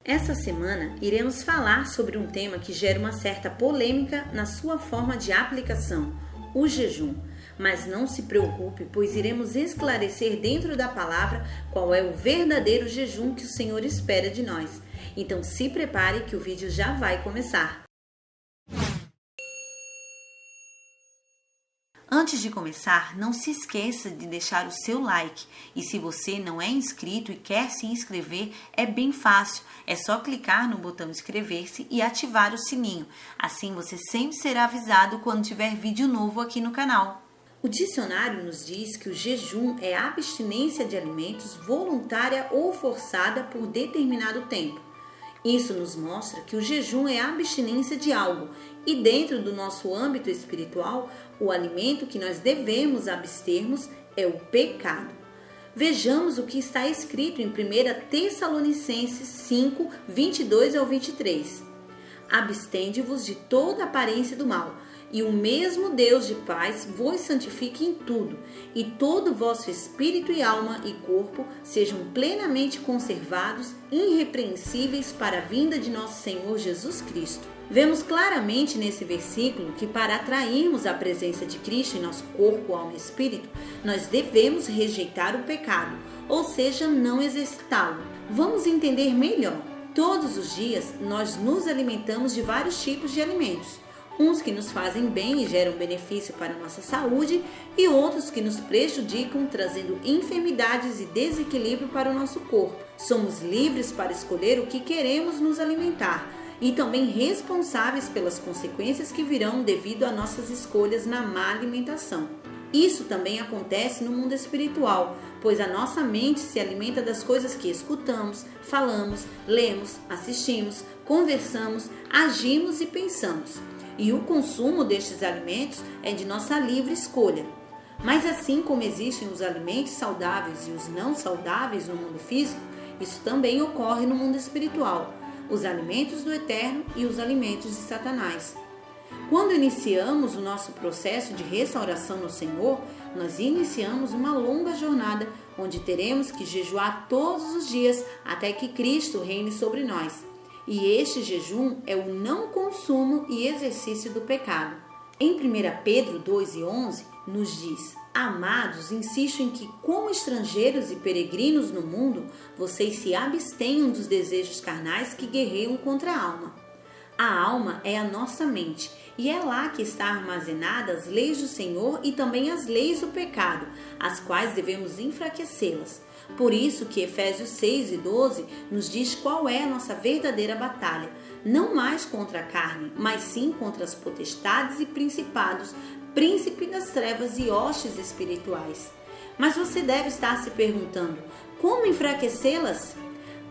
Essa semana iremos falar sobre um tema que gera uma certa polêmica na sua forma de aplicação, o jejum. Mas não se preocupe, pois iremos esclarecer dentro da palavra qual é o verdadeiro jejum que o Senhor espera de nós. Então se prepare que o vídeo já vai começar. Antes de começar, não se esqueça de deixar o seu like. E se você não é inscrito e quer se inscrever, é bem fácil. É só clicar no botão inscrever-se e ativar o sininho. Assim você sempre será avisado quando tiver vídeo novo aqui no canal. O dicionário nos diz que o jejum é a abstinência de alimentos voluntária ou forçada por determinado tempo. Isso nos mostra que o jejum é a abstinência de algo e dentro do nosso âmbito espiritual, o alimento que nós devemos abstermos é o pecado. Vejamos o que está escrito em 1 Tessalonicenses 5, 22 ao 23. Abstende-vos de toda aparência do mal, e o mesmo Deus de paz vos santifique em tudo, e todo o vosso espírito e alma e corpo sejam plenamente conservados, irrepreensíveis para a vinda de nosso Senhor Jesus Cristo. Vemos claramente nesse versículo que para atrairmos a presença de Cristo em nosso corpo, alma e espírito, nós devemos rejeitar o pecado, ou seja, não exercitá-lo. Vamos entender melhor. Todos os dias nós nos alimentamos de vários tipos de alimentos. Uns que nos fazem bem e geram benefício para a nossa saúde e outros que nos prejudicam, trazendo enfermidades e desequilíbrio para o nosso corpo. Somos livres para escolher o que queremos nos alimentar e também responsáveis pelas consequências que virão devido a nossas escolhas na má alimentação. Isso também acontece no mundo espiritual, pois a nossa mente se alimenta das coisas que escutamos, falamos, lemos, assistimos, conversamos, agimos e pensamos. E o consumo destes alimentos é de nossa livre escolha. Mas assim como existem os alimentos saudáveis e os não saudáveis no mundo físico, isso também ocorre no mundo espiritual, os alimentos do eterno e os alimentos de Satanás. Quando iniciamos o nosso processo de restauração no Senhor, nós iniciamos uma longa jornada onde teremos que jejuar todos os dias até que Cristo reine sobre nós. E este jejum é o não consumo e exercício do pecado. Em 1 Pedro 2:11 nos diz: Amados, insisto em que, como estrangeiros e peregrinos no mundo, vocês se abstenham dos desejos carnais que guerreiam contra a alma. A alma é a nossa mente, e é lá que está armazenada as leis do Senhor e também as leis do pecado, as quais devemos enfraquecê-las. Por isso que Efésios 6:12 nos diz qual é a nossa verdadeira batalha, não mais contra a carne, mas sim contra as potestades e principados, príncipe das trevas e hostes espirituais. Mas você deve estar se perguntando, como enfraquecê-las?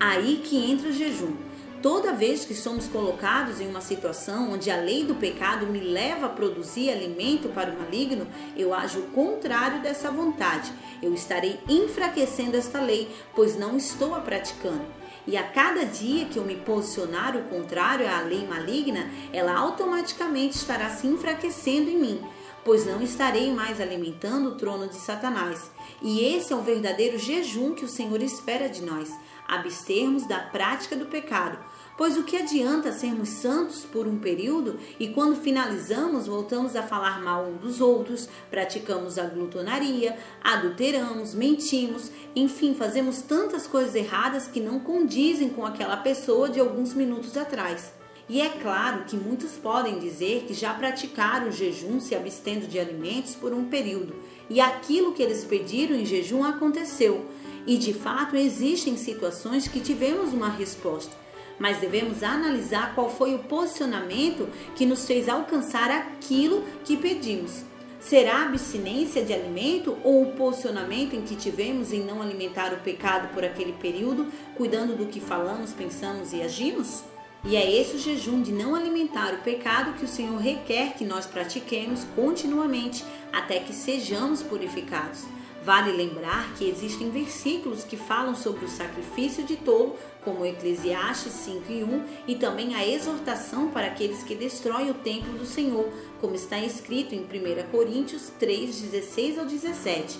Aí que entra o jejum. Toda vez que somos colocados em uma situação onde a lei do pecado me leva a produzir alimento para o maligno, eu ajo o contrário dessa vontade. Eu estarei enfraquecendo esta lei, pois não estou a praticando. E a cada dia que eu me posicionar o contrário à lei maligna, ela automaticamente estará se enfraquecendo em mim, pois não estarei mais alimentando o trono de Satanás. E esse é o verdadeiro jejum que o Senhor espera de nós, abstermos da prática do pecado. Pois o que adianta sermos santos por um período e quando finalizamos voltamos a falar mal um dos outros, praticamos a glutonaria, adulteramos, mentimos, enfim, fazemos tantas coisas erradas que não condizem com aquela pessoa de alguns minutos atrás. E é claro que muitos podem dizer que já praticaram o jejum se abstendo de alimentos por um período e aquilo que eles pediram em jejum aconteceu. E de fato existem situações que tivemos uma resposta. Mas devemos analisar qual foi o posicionamento que nos fez alcançar aquilo que pedimos. Será a abstinência de alimento ou o posicionamento em que tivemos em não alimentar o pecado por aquele período, cuidando do que falamos, pensamos e agimos? E é esse o jejum de não alimentar o pecado que o Senhor requer que nós pratiquemos continuamente até que sejamos purificados. Vale lembrar que existem versículos que falam sobre o sacrifício de tolo, como Eclesiastes 5:1, e também a exortação para aqueles que destroem o templo do Senhor, como está escrito em 1 Coríntios 3:16 ao 17.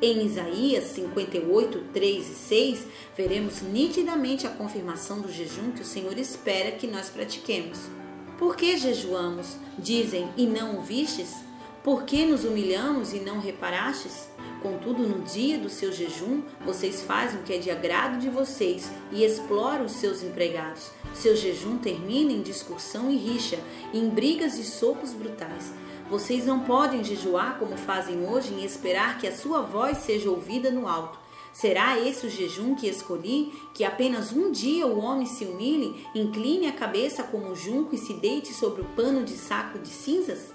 Em Isaías 58, 3 e 6, veremos nitidamente a confirmação do jejum que o Senhor espera que nós pratiquemos. Por que jejuamos, dizem, e não o vistes? Por que nos humilhamos e não reparastes? Contudo, no dia do seu jejum, vocês fazem o que é de agrado de vocês e exploram os seus empregados. Seu jejum termina em discussão e rixa, em brigas e socos brutais. Vocês não podem jejuar como fazem hoje e esperar que a sua voz seja ouvida no alto. Será esse o jejum que escolhi, que apenas um dia o homem se humilhe, incline a cabeça como um junco e se deite sobre o pano de saco de cinzas?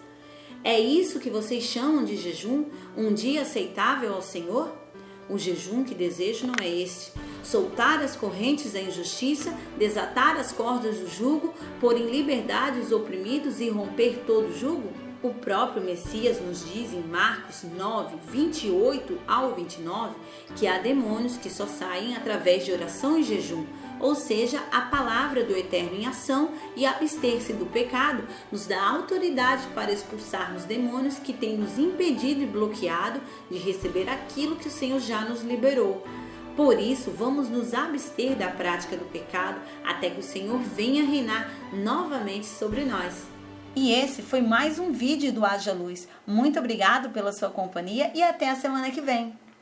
É isso que vocês chamam de jejum, um dia aceitável ao Senhor? O jejum que desejo não é este: soltar as correntes da injustiça, desatar as cordas do jugo, pôr em liberdade os oprimidos e romper todo jugo? O próprio Messias nos diz em Marcos 9, 28 ao 29, que há demônios que só saem através de oração e jejum, ou seja, a palavra do Eterno em ação, e abster-se do pecado nos dá autoridade para expulsarmos demônios que têm nos impedido e bloqueado de receber aquilo que o Senhor já nos liberou. Por isso, vamos nos abster da prática do pecado até que o Senhor venha reinar novamente sobre nós. E esse foi mais um vídeo do Haja Luz. Muito obrigado pela sua companhia e até a semana que vem.